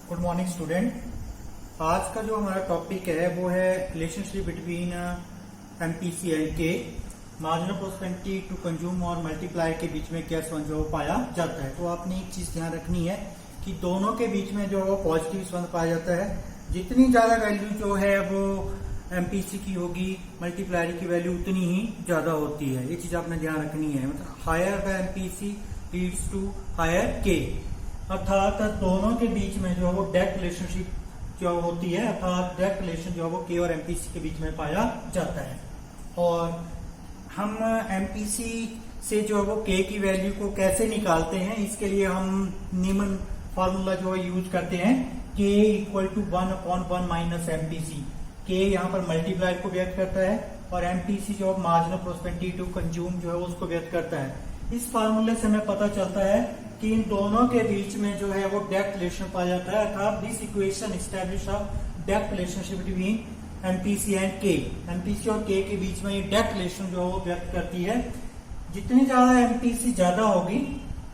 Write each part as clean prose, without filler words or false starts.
Good morning student. आज का जो हमारा टॉपिक है वो है रिलेशनशिप बिटवीन एमपीसी एंड के। मार्जिनल प्रोस्पेरिटी टू कंज्यूम और मल्टीप्लाई के बीच में क्या संबंध जो पाया जाता है। तो आपने एक चीज ध्यान रखनी है कि दोनों के बीच में जो पॉजिटिव संबंध पाया जाता है। जितनी ज्यादा वैल्यू जो है वो एमपीसी की होगी, मल्टीप्लायर की वैल्यू उतनी ही ज्यादा होती है। ये चीज आपने ध्यान रखनी है। मतलब higher the MPC leads to higher K, अर्थात दोनों के बीच में जो है वो डायरेक्ट रिलेशनशिप जो होती है, अर्थात डायरेक्ट रिलेशन जो है वो के और एमपीसी के बीच में पाया जाता है। और हम एमपीसी से जो है वो के की वैल्यू को कैसे निकालते हैं, इसके लिए हम निम्न फॉर्मूला जो है यूज करते हैं। के इक्वल टू 1/1 माइनस एमपीसी। के यहाँ पर मल्टीप्लायर को व्यक्त करता है और एमपीसी जो मार्जिनल प्रोस्पेरिटी टू कंज्यूम जो है उसको व्यक्त करता है। इस फार्मूले से हमें पता चलता है कि इन दोनों के बीच में जो है वो डायरेक्ट रिलेशन पाया जाता है, अर्थात this equation establish a direct relationship between MPC and के। एमपीसी और के के बीच में ये डायरेक्ट रिलेशन जो है वो व्यक्त करती है। जितनी ज्यादा एमपीसी ज्यादा होगी,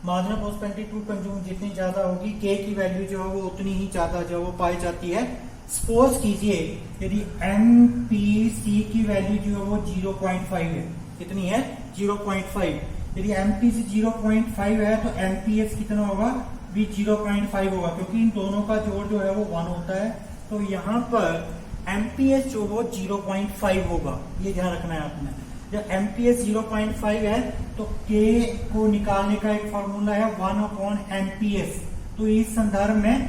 मार्जिनल प्रोस्पेरिटी टू कंज्यूम जितनी ज्यादा होगी, के की वैल्यू जो है वो उतनी ही ज्यादा जो है वो पाई जाती है। सपोज कीजिए यदि एमपीसी की वैल्यू जो है वो 0.5 है। कितनी है? 0.5। यदि एमपीसी 0.5 है तो एमपीएस कितना होगा? भी 0.5 होगा, क्योंकि इन दोनों का जोड़ जो है वो 1 होता है। तो यहाँ पर एमपीएस जो वो 0.5 होगा। ये ध्यान रखना है आपने। जब एमपीएस 0.5 है तो के को निकालने का एक फॉर्मूला है 1/एमपीएस। तो इस संदर्भ में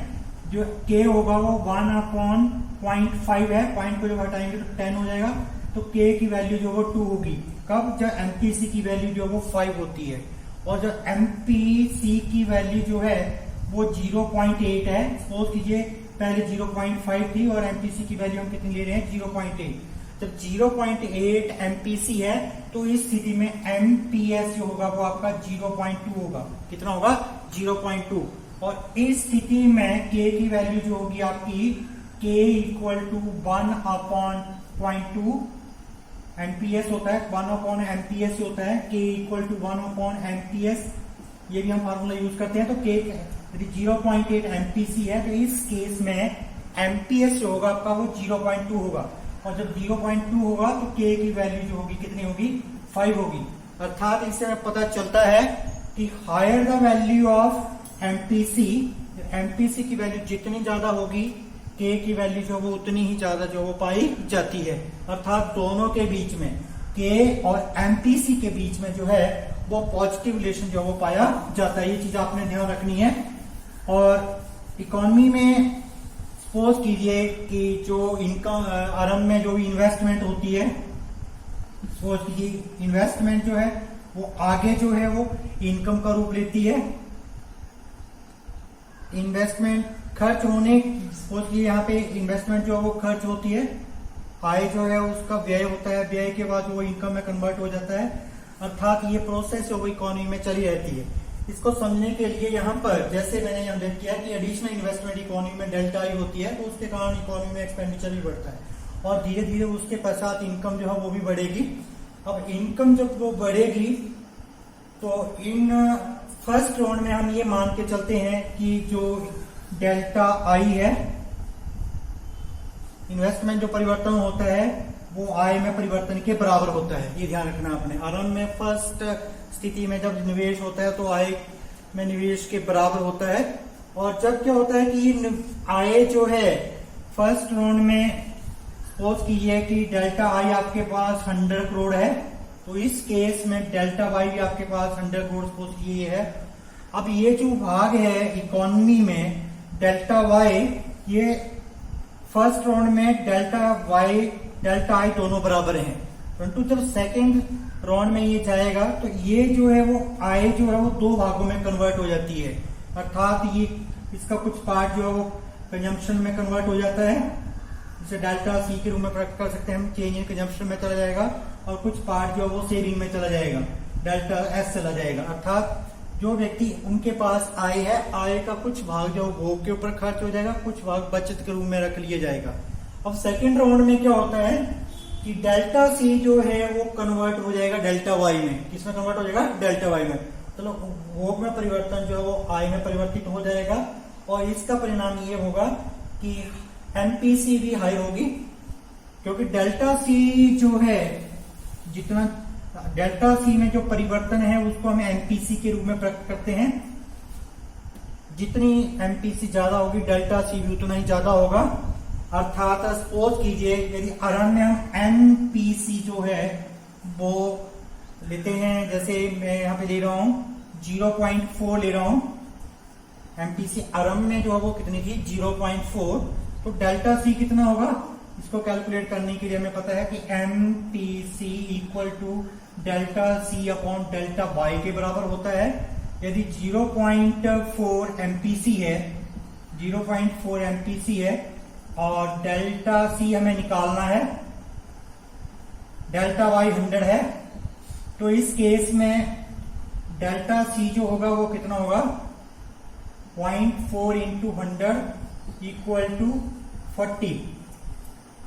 जो के होगा वो 1/0.5 है। पॉइंट को जब हटाएंगे तो 10 हो जाएगा। तो के की वैल्यू जो वो 2 होगी। कब? जब एमपीसी की वैल्यू जो वो 5 होती है। और जब एमपीसी की वैल्यू जो है वो 0.8 है। सपोज कीजिए पहले 0.5 थी और एमपीसी की वैल्यू हम कितनी ले रहे हैं? 0.8। जब 0.8 एमपीसी है तो इस स्थिति में एमपीएस जो होगा वो आपका 0.2 होगा। कितना होगा? 0.2। और इस स्थिति में के की वैल्यू जो होगी आपकी के इक्वल टू 1/0.2 एमपीएस होता है। 1/एमपीएस होता है। के इक्वल टू 1/एमपीएस। ये भी हम फॉर्मूला यूज करते हैं। तो के यदि 0.8 एमपीसी है तो इस केस में एमपीएस जो होगा आपका वो 0.2 होगा। और जब 0.2 होगा तो के की वैल्यू जो होगी कितनी होगी? 5 होगी। अर्थात इससे पता चलता है कि higher the value of MPC, MPC की वैल्यू जितनी ज्यादा होगी, के की वैल्यू जो वो उतनी ही ज्यादा जो वो पाई जाती है। अर्थात दोनों के बीच में, के और एमपीसी के बीच में जो है वो पॉजिटिव रिलेशन जो वो पाया जाता है। ये चीज आपने ध्यान रखनी है। और इकोनॉमी में सपोज कीजिए कि जो इनकम आरंभ में जो इन्वेस्टमेंट होती है, सपोज कीजिए इन्वेस्टमेंट जो है वो आगे जो है वो इनकम का रूप लेती है। इन्वेस्टमेंट खर्च होने, सपोज कीजिए यहाँ पे इन्वेस्टमेंट जो है वो खर्च होती है। आय जो है उसका व्यय होता है। व्यय के बाद वो इनकम में कन्वर्ट हो जाता है। अर्थात ये प्रोसेस जो वो इकोनॉमी में चली रहती है। इसको समझने के लिए यहाँ पर जैसे मैंने यहाँ देख किया कि एडिशनल इन्वेस्टमेंट इकोनॉमी में डेल्टा आई होती है, तो उसके कारण इकोनॉमी में एक्सपेंडिचर भी बढ़ता है और धीरे धीरे उसके पश्चात इनकम जो है वो भी बढ़ेगी। अब इनकम जब वो बढ़ेगी तो इन फर्स्ट राउंड में हम ये मान के चलते हैं कि जो डेल्टा आई है, इन्वेस्टमेंट जो परिवर्तन होता है वो आय में परिवर्तन के बराबर होता है। ये ध्यान रखना आपने। आरंभ में फर्स्ट स्थिति में जब निवेश होता है तो आय में निवेश के बराबर होता है। और जब क्या होता है कि आय जो है फर्स्ट राउंड में, सपोज कीजिए कि डेल्टा आई आपके पास 100 करोड़ है, तो इस केस में डेल्टा वाई भी आपके पास 100 करोड़ सपोज कीजिए है। अब ये जो भाग है इकोनॉमी में डेल्टा वाई, ये फर्स्ट राउंड में डेल्टा वाई डेल्टा आई दोनों बराबर हैं, परंतु जब सेकंड राउंड में ये जाएगा तो ये जो है वो आय जो है वो 2 भागों में कन्वर्ट हो जाती है। अर्थात ये इसका कुछ पार्ट जो है वो कंजम्पशन में कन्वर्ट हो जाता है, जिसे डेल्टा सी के रूप में प्रकट कर सकते हैं हम। चेंज इन कंजम्पशन में चला जाएगा और कुछ पार्ट जो है वो सेविंग में चला जाएगा, डेल्टा एस चला जाएगा। अर्थात जो व्यक्ति उनके पास आय है, आय का कुछ भाग जो भोग के ऊपर खर्च हो जाएगा, कुछ भाग बचत के रूप में रख लिया जाएगा। अब सेकंड राउंड में क्या होता है कि डेल्टा सी जो है वो कन्वर्ट हो जाएगा डेल्टा वाई में। किसमें कन्वर्ट हो जाएगा? डेल्टा वाई में। चलो भोग में परिवर्तन जो है वो आय में परिवर्तित हो जाएगा और इसका परिणाम ये होगा कि एमपीसी भी हाई होगी, क्योंकि डेल्टा सी जो है, जितना डेल्टा सी में जो परिवर्तन है उसको हम एमपीसी के रूप में प्रकट करते हैं। जितनी एमपीसी ज्यादा होगी डेल्टा सी भी उतना ही ज्यादा होगा। अर्थात सपोज कीजिए यदि आरंभ में हम एमपीसी जो है वो लेते हैं, जैसे मैं यहाँ पे ले रहा हूं 0.4 ले रहा हूं, एमपीसी आरंभ में जो है वो कितनी थी 0.4, तो डेल्टा सी कितना होगा, इसको कैलकुलेट करने के लिए हमें पता है कि MPC equal to delta C upon delta Y के बराबर होता है। यदि 0.4 एमपीसी है, 0.4 एमपीसी है और डेल्टा सी हमें निकालना है, डेल्टा वाई 100 है, तो इस केस में डेल्टा सी जो होगा वो कितना होगा 0.4 इंटू 100 इक्वल टू 40,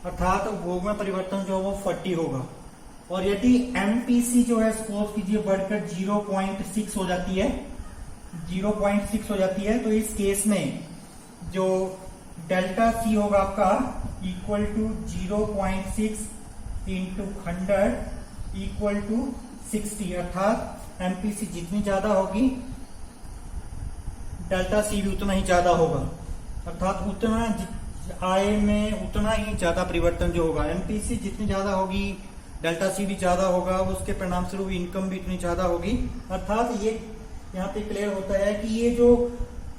अर्थात भोग में परिवर्तन जो है वो 40 होगा। और यदि एमपीसी जो है सपोज कीजिए बढ़कर 0.6 हो जाती है, 0.6 हो जाती है, तो इस केस में जो डेल्टा सी होगा आपका equal to 0.6 into 100 equal to 60, अर्थात एमपीसी जितनी ज्यादा होगी डेल्टा सी भी उतना ही ज्यादा होगा, अर्थात उतना आय में उतना ही ज्यादा परिवर्तन जो होगा। एमपीसी जितनी ज्यादा होगी डेल्टा सी भी ज्यादा होगा, उसके परिणाम स्वरूप इनकम भी इतनी ज्यादा होगी। अर्थात ये यहाँ पे क्लियर होता है कि ये जो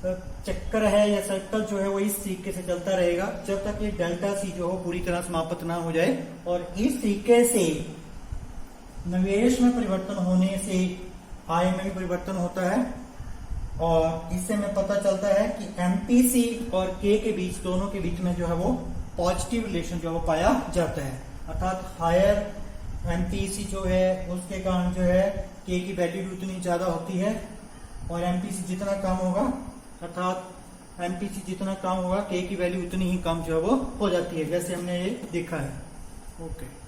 चक्कर है या सर्कल जो है वो इस तरीके से चलता रहेगा जब तक ये डेल्टा सी जो हो पूरी तरह समाप्त ना हो जाए। और इस तरीके से निवेश में परिवर्तन होने से आय में भी परिवर्तन होता है, और इससे हमें पता चलता है कि एमपीसी और के बीच, दोनों के बीच में जो है वो पॉजिटिव रिलेशन जो है वो पाया जाता है। अर्थात हायर एमपीसी जो है उसके कारण जो है के की वैल्यू भी उतनी ज्यादा होती है, और एमपीसी जितना कम होगा, अर्थात एमपीसी जितना कम होगा के की वैल्यू उतनी ही कम जो है वो हो जाती है, जैसे हमने ये देखा है। ओके।